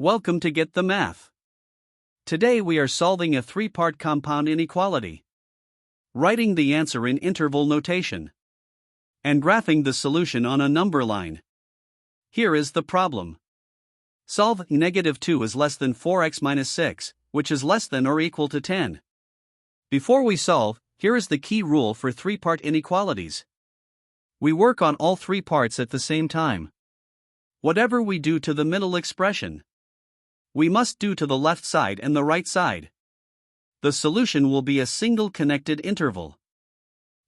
Welcome to Get the Math. Today we are solving a three-part compound inequality. Writing the answer in interval notation. And graphing the solution on a number line. Here is the problem. Solve -2 is less than 4x minus 6, which is less than or equal to 10. Before we solve, here is the key rule for three-part inequalities. We work on all three parts at the same time. Whatever we do to the middle expression, we must do to the left side and the right side. The solution will be a single connected interval.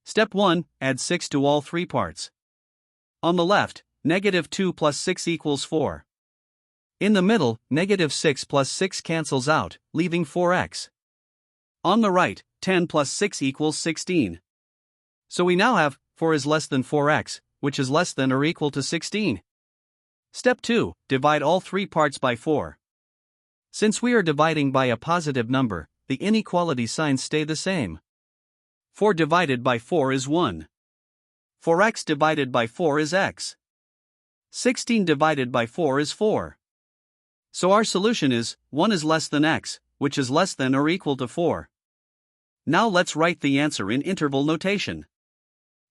Step 1, add 6 to all three parts. On the left, -2 plus 6 equals 4. In the middle, -6 plus 6 cancels out, leaving 4x. On the right, 10 plus 6 equals 16. So we now have 4 is less than 4x, which is less than or equal to 16. Step 2, divide all three parts by 4. Since we are dividing by a positive number, the inequality signs stay the same. 4 divided by 4 is 1. 4x divided by 4 is x. 16 divided by 4 is 4. So our solution is 1 is less than x, which is less than or equal to 4. Now let's write the answer in interval notation.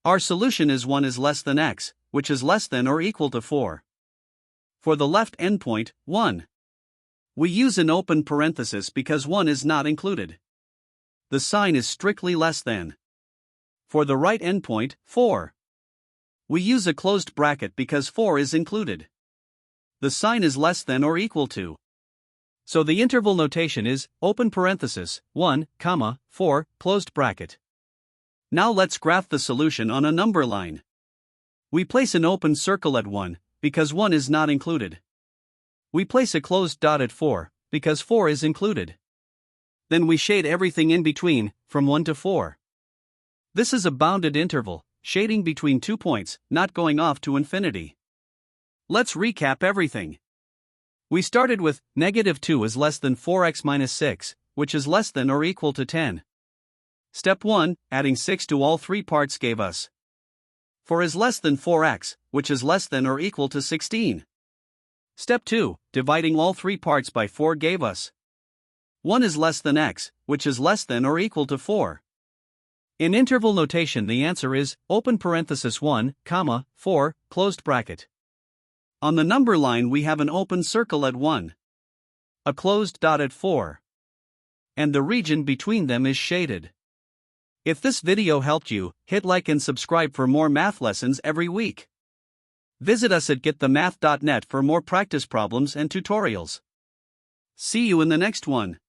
Our solution is 1 is less than x, which is less than or equal to 4. For the left endpoint, 1. We use an open parenthesis because 1 is not included. The sign is strictly less than. For the right endpoint, 4. We use a closed bracket because 4 is included. The sign is less than or equal to. So the interval notation is open parenthesis, 1, 4, closed bracket. Now let's graph the solution on a number line. We place an open circle at 1, because 1 is not included. We place a closed dot at 4, because 4 is included. Then we shade everything in between, from 1 to 4. This is a bounded interval, shading between 2 points, not going off to infinity. Let's recap everything. We started with -2 is less than 4x minus 6, which is less than or equal to 10. Step 1, adding 6 to all three parts gave us 4 is less than 4x, which is less than or equal to 16. Step 2, dividing all three parts by 4 gave us 1 is less than x, which is less than or equal to 4. In interval notation the answer is open parenthesis 1, 4, closed bracket. On the number line we have an open circle at 1, a closed dot at 4, and the region between them is shaded. If this video helped you, hit like and subscribe for more math lessons every week. Visit us at getthemath.net for more practice problems and tutorials. See you in the next one.